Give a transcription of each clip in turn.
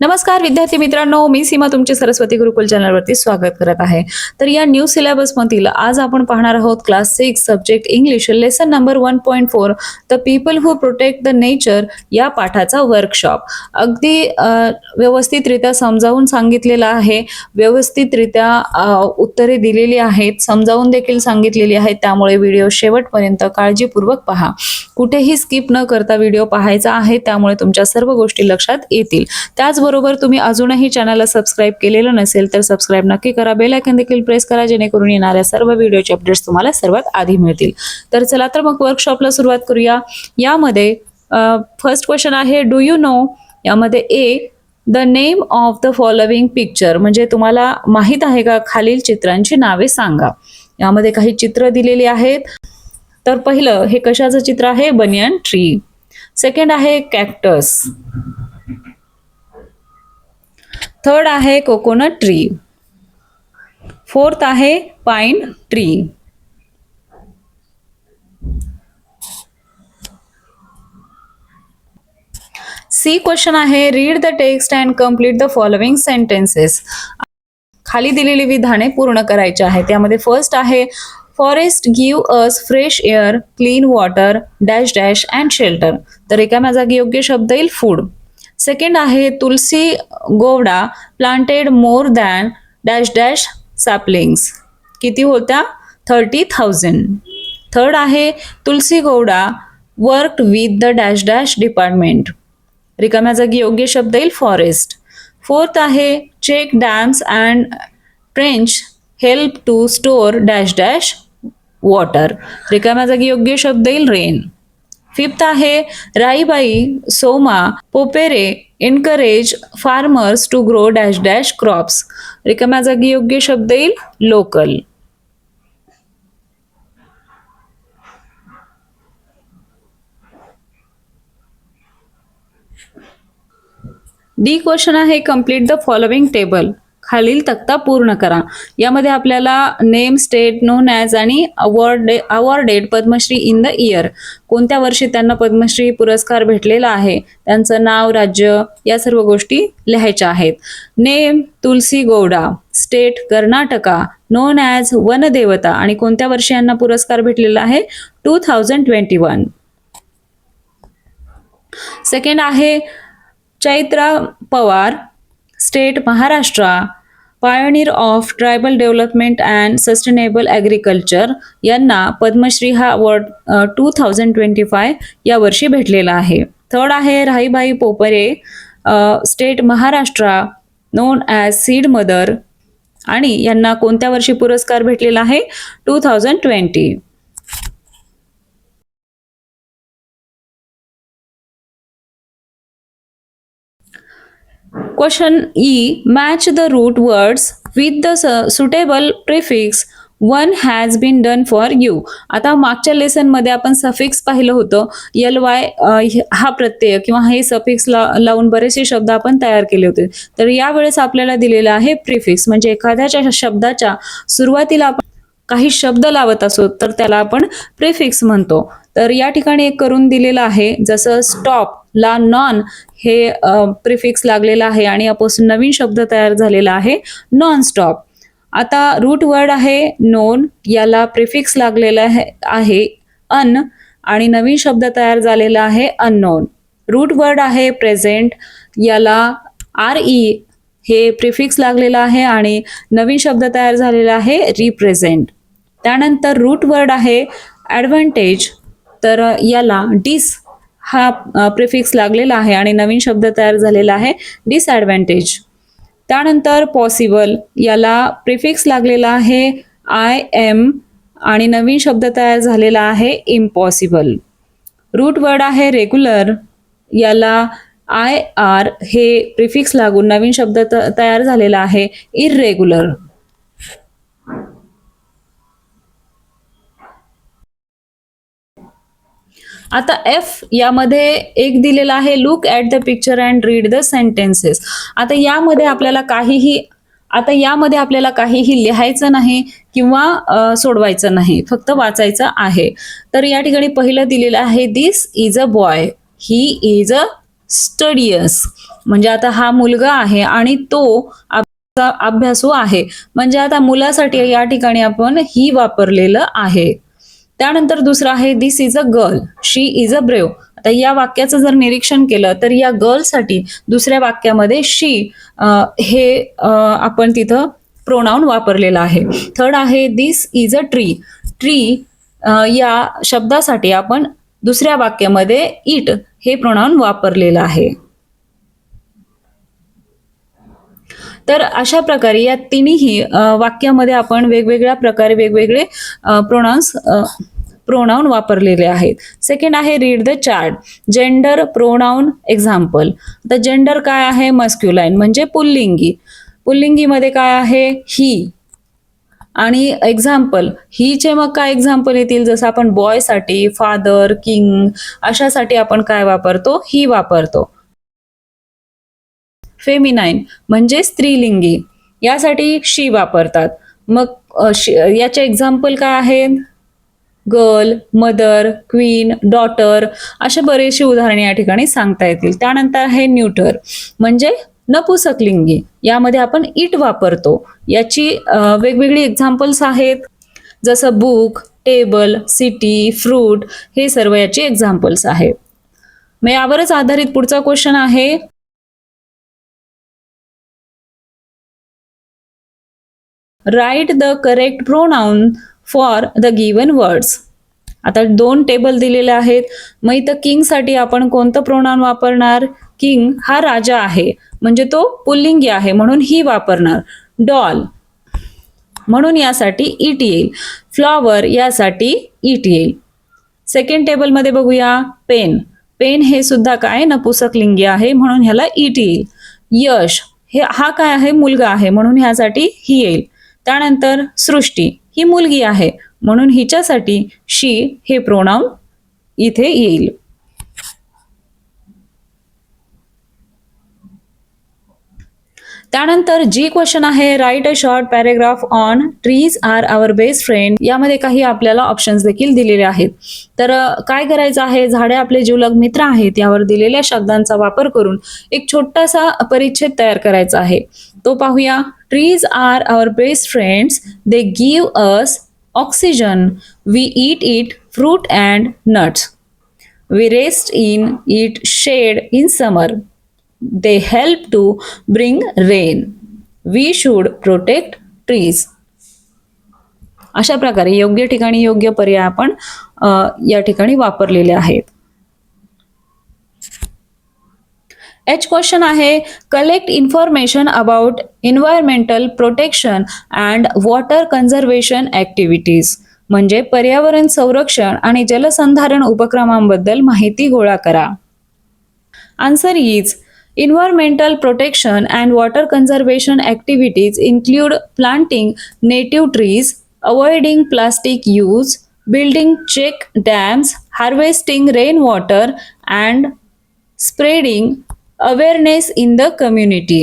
नमस्कार विद्यार्थी मित्रांनो, मी सीमा तुमचे सरस्वती गुरुकुल चॅनलवरती स्वागत करत आहे. तर या न्यू सिलेबस मधील आज आपण पाहणार आहोत class 6 subject English lesson number 1.4 the people who protect the nature या पाठाचा वर्कशॉप. अगदी व्यवस्थितरित्या समजावून सांगितलेलं आहे, व्यवस्थितरित्या उत्तरे दिलेली आहेत, समजावून देखील सांगितलेली आहेत. त्यामुळे व्हिडिओ शेवटपर्यंत काळजीपूर्वक पहा. कुठेही स्किप न करता व्हिडिओ पाहायचा आहे, त्यामुळे तुमच्या सर्व गोष्टी लक्षात येतील. त्याचबरोबर तुम्ही अजूनही चॅनलला सबस्क्राईब केलेलं नसेल तर सबस्क्राईब नक्की करा, बेल आयकॉन देखील प्रेस करा, जेणेकरून येणाऱ्या सर्व व्हिडिओचे अपडेट्स तुम्हाला सर्वात आधी मिळतील. तर चला तर मग वर्कशॉपला सुरुवात करूया. यामध्ये फर्स्ट क्वेश्चन आहे, डू यू नो. यामध्ये A, the name of the following picture, म्हणजे तुम्हाला माहित आहे का खालील चित्रांची नावे सांगा. यामध्ये काही चित्र दिलेली आहेत. तर पहिलं हे कशाचं चित्र आहे, बनियन ट्री. सेकंड आहे कॅक्टस. थर्ड आहे कोकोनट ट्री. फोर्थ आहे पाइन ट्री. सी क्वेश्चन आहे, read the text and complete the following sentences. खाली दिलेली विधाने पूर्ण करायची आहेत. त्यामध्ये फर्स्ट आहे, forest give us fresh air, clean water, dash dash and shelter. तर एका जागी योग्य शब्द येईल फूड. सेकंड आहे, Tulsi Gowda planted more than dash dash saplings. किती होत्या, 30,000. थर्ड आहे, Tulsi Gowda worked with the dash dash department. रिकाम्या जागी योग्य शब्द येईल फॉरेस्ट. फोर्थ आहे, check dams and trench help to store dash dash water. रिकाम्या जागी योग्य शब्द येईल रेन. फिफ्थ आहे, Rahibai Soma Popere encourage farmers to grow dash dash crops. रिकाम्या जागी योग्य शब्द येईल लोकल. डी क्वेश्चन आहे, कम्प्लीट द फॉलोइंग टेबल. खालील तक्ता पूर्ण करा. यामध्ये आपल्याला नेम, स्टेट, नोन ॲज आणि awarded Padmashri in the year, कोणत्या वर्षी त्यांना पद्मश्री पुरस्कार भेटलेला आहे, त्यांचं नाव, राज्य, या सर्व गोष्टी लिहायच्या आहेत. Name Tulsi Gowda, state Karnataka, known as Vanadevata आणि कोणत्या वर्षी यांना पुरस्कार भेटलेला आहे, 2021. सेकंड आहे, Chaitra Pawar, state Maharashtra, pioneer of tribal development and sustainable agriculture, यांना पद्मश्री हा अवॉर्ड 2025 या वर्षी भेटलेला आहे. थर्ड आहे, Rahibai Popere, state Maharashtra, known as seed mother, आणि यांना कोणत्या वर्षी पुरस्कार भेटलेला आहे, 2020. Question E, match the root words with the suitable prefix. One has been done for you. आता मागच्या लेसन मध्ये आपण सफिक्स पाहिलं होतं. ly हा प्रत्यय किंवा हे सफिक्स लावून बरेचसे शब्द आपण तयार केले होते. तर यावेळेस आपल्याला दिलेला आहे प्रिफिक्स, म्हणजे एखाद्याच्या शब्दाच्या सुरुवातीला आपण काही शब्द लावत असो तर त्याला आपण प्रिफिक्स म्हणतो. तर या ठिकाणी एक करून दिलेलं आहे, जसं स्टॉप ला नॉन हे प्रिफिक्स लागलेला आहे आणि यापासून नवीन शब्द तयार झालेला आहे नॉन स्टॉप. आता रूट वर्ड आहे नोन, याला प्रिफिक्स लागलेला आहे अन आणि नवीन शब्द तयार झालेला आहे अननोन. रूट वर्ड आहे प्रेझेंट, याला RE हे प्रिफिक्स लागलेला आहे आणि नवीन शब्द तयार झालेला आहे रिप्रेझेंट. त्यानंतर रूट वर्ड आहे ॲडव्हान्टेज, तर याला डिस हा प्रिफिक्स लागलेला आहे आणि नवीन शब्द तयार झालेला आहे डिसॲडव्हान्टेज. त्यानंतर पॉसिबल, याला प्रिफिक्स लागलेला आहे IM आणि नवीन शब्द तयार झालेला आहे इम्पॉसिबल. रूट वर्ड आहे रेग्युलर, याला IR हे प्रिफिक्स लागून नवीन शब्द तयार झालेला आहे इर्रेग्युलर. आता F यामध्ये एक दिलेला आहे, look at the picture and read the sentences. आता यामध्ये आपल्याला काहीही लिहायचं नाही किंवा सोडवायचं नाही, फक्त वाचायचं आहे. तर या ठिकाणी पहिलं दिलेलं आहे, this is a boy, he is a studious. म्हणजे आता हा मुलगा आहे आणि तो अभ्यासू आहे. म्हणजे आता मुलासाठी या ठिकाणी आपण ही वापरलेलं आहे. त्यानंतर दुसरं आहे this is a girl, she is a brave. आता या वाक्याचं जर निरीक्षण केलं तर या गर्लसाठी दुसऱ्या वाक्यामध्ये शी हे आपण तिथं प्रोनाउन वापरलेला आहे. थर्ड आहे this is a tree. Tree या शब्दासाठी आपण दुसऱ्या वाक्यामध्ये इट हे प्रोनाउन वापरलेलं आहे. तर अशा प्रकारे या तिन्ही वाक्यामध्ये आपण वेगवेगळ्या प्रकारे वेगवेगळे प्रोनाउन वापरलेले आहेत. सेकंड आहे read the chart. Gender pronoun example. आता जेंडर काय आहे? मस्क्युलाइन म्हणजे पुल्लिंगी. पुल्लिंगीमध्ये काय आहे? ही. आणि एक्झाम्पल हीचे मग काय एक्झाम्पल येतील? जसं आपण बॉयसाठी फादर, किंग अशासाठी आपण काय वापरतो? ही वापरतो. फेमिनाईन म्हणजे स्त्रीलिंगी, यासाठी शी वापरतात. मग याचे एक्झाम्पल काय आहेत? गर्ल, मदर, क्वीन, डॉटर असे बरेचशी उदाहरणे या ठिकाणी सांगता येतील. त्यानंतर आहे न्यूटर म्हणजे नपुसकलिंगी. यामध्ये आपण इट वापरतो. याची वेगवेगळी एक्झाम्पल्स आहेत, जसं बुक, टेबल, सिटी, फ्रूट हे सर्व याची एक्झाम्पल्स आहेत. मग यावरच आधारित पुढचा क्वेश्चन आहे, write the correct pronoun for the given words. आता दोन टेबल दिलेले आहेत. मग इथं किंगसाठी आपण कोणतं प्रोनाउन वापरणार? किंग हा राजा आहे म्हणजे तो पुल्लिंगी आहे म्हणून ही वापरणार. डॉल म्हणून यासाठी इट येईल. फ्लॉवर यासाठी इट येईल. सेकंड टेबलमध्ये बघूया, पेन. पेन हे सुद्धा काय? नपुसकलिंगी आहे म्हणून ह्याला इट येईल. यश हा काय आहे? मुलगा आहे म्हणून ह्यासाठी ही येईल. त्यानंतर सृष्टी ही मुलगी आहे म्हणून हिच्यासाठी शी हे प्रोनाउन इथे येईल. त्यानंतर जी क्वेश्चन आहे, write a short paragraph on trees are our best friend. यामध्ये काही आपल्याला ऑप्शन्स देखील दिलेले आहेत. तर काय करायचं आहे? झाडे आपले जिवलग मित्र आहेत यावर दिलेल्या शब्दांचा वापर करून एक छोटासा परिच्छेद तयार करायचा आहे. तो पाहूया. Trees are our best friends. They give us oxygen. We eat it fruit and nuts. We rest in it shade in summer. They help to bring rain. We should protect trees. अशा प्रकारे योग्य ठिकाणी योग्य पर्याय आपण या ठिकाणी वापरलेले आहेत. एच क्वेश्चन आहे, collect information about environmental protection and water conservation activities. म्हणजे पर्यावरण संरक्षण आणि जलसंधारण उपक्रमांबद्दल माहिती गोळा करा. Answer is environmental protection and water conservation activities include planting native trees, avoiding plastic use, building check dams, harvesting rainwater, and spreading awareness in the community.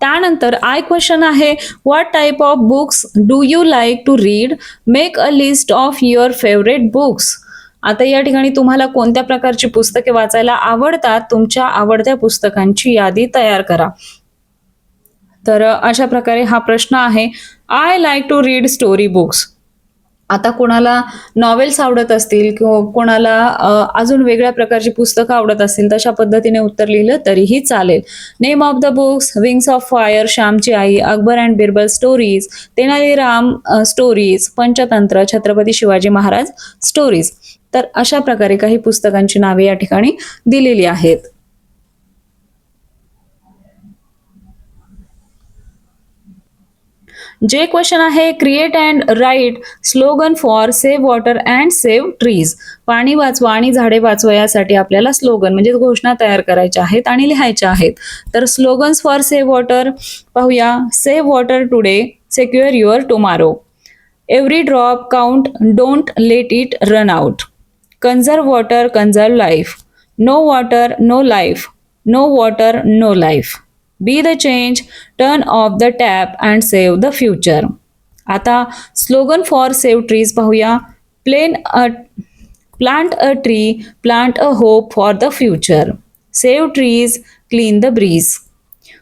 त्यानंतर I question आहे, what type of books do you like to read? Make a list of your favourite books. आता या ठिकाणी तुम्हाला कोणत्या प्रकारची पुस्तके वाचायला आवडतात? तुमच्या आवडत्या पुस्तकांची यादी तयार करा. तर अशा प्रकारे हा प्रश्न आहे. I like to read story books. आता कोणाला नॉवेल्स आवडत असतील किंवा कोणाला अजून वेगळ्या प्रकारची पुस्तकं आवडत असतील, तशा पद्धतीने उत्तर लिहिलं तरीही चालेल. Name of the books, wings of fire, Shyamchi Aai, Akbar and Birbal stories, Tenaliram stories, Panchatantra, Chhatrapati Shivaji Maharaj stories. तर अशा प्रकारे काही पुस्तकांची नावे या ठिकाणी दिलेली आहेत. जे क्वेश्चन आहे, create and write slogan for save water and save trees. पाणी वाचवा आणि झाडे वाचवा यासाठी आपल्याला स्लोगन म्हणजे घोषणा तयार करायच्या आहेत आणि लिहायच्या आहेत. तर स्लोगन्स फॉर सेव्ह वॉटर पाहूया. Save water today, secure your tomorrow. Every drop count, don't let it run out. Conserve water, conserve life. No water, no life. No water, no life. Be the change, turn off the tap and save the future. आता slogan for save trees पाहूया. Plant a tree, plant a hope for the future. Save trees, clean the breeze.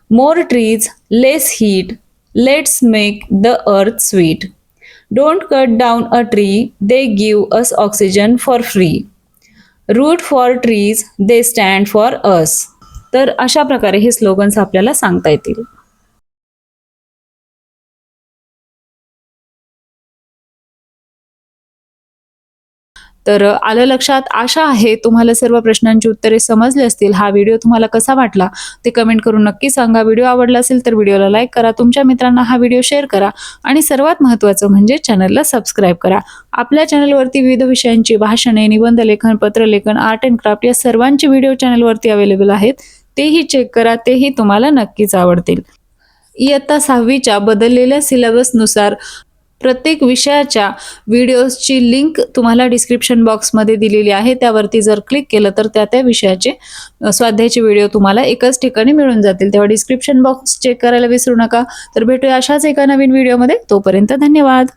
More trees, less heat. Let's make the earth sweet. Don't cut down a tree, they give us oxygen for free. Root for trees, they stand for us. तर अशा प्रकारे हे slogans आपल्याला सांगता येतील. तर आलं लक्षात. आशा आहे तुम्हाला सर्व प्रश्नांची उत्तरे समजली असतील. हा व्हिडिओ तुम्हाला कसा वाटला ते कमेंट करून नक्की सांगा. व्हिडिओ आवडला असेल तर व्हिडिओला लाईक करा, तुमच्या मित्रांना हा व्हिडिओ शेअर करा आणि सर्वात महत्त्वाचं म्हणजे चॅनलला सबस्क्राईब करा. आपल्या चॅनलवरती विविध विषयांची भाषणे, निबंध लेखन, पत्रलेखन, आर्ट अँड क्राफ्ट या सर्वांचे व्हिडिओ चॅनलवरती अवेलेबल आहेत. तेही चेक करा, तेही तुम्हाला नक्कीच आवडतील. इयत्ता 6वीच्या बदललेल्या सिलेबसनुसार प्रत्येक विषयाच्या व्हिडिओजची लिंक तुम्हाला डिस्क्रिप्शन बॉक्समध्ये दिलेली आहे. त्यावरती जर क्लिक केलं तर त्या विषयाचे स्वाध्यायाचे व्हिडिओ तुम्हाला एकाच ठिकाणी मिळून जातील. तेव्हा डिस्क्रिप्शन बॉक्स चेक करायला विसरू नका. तर भेटूया अशाच एका नवीन व्हिडिओमध्ये. तोपर्यंत धन्यवाद.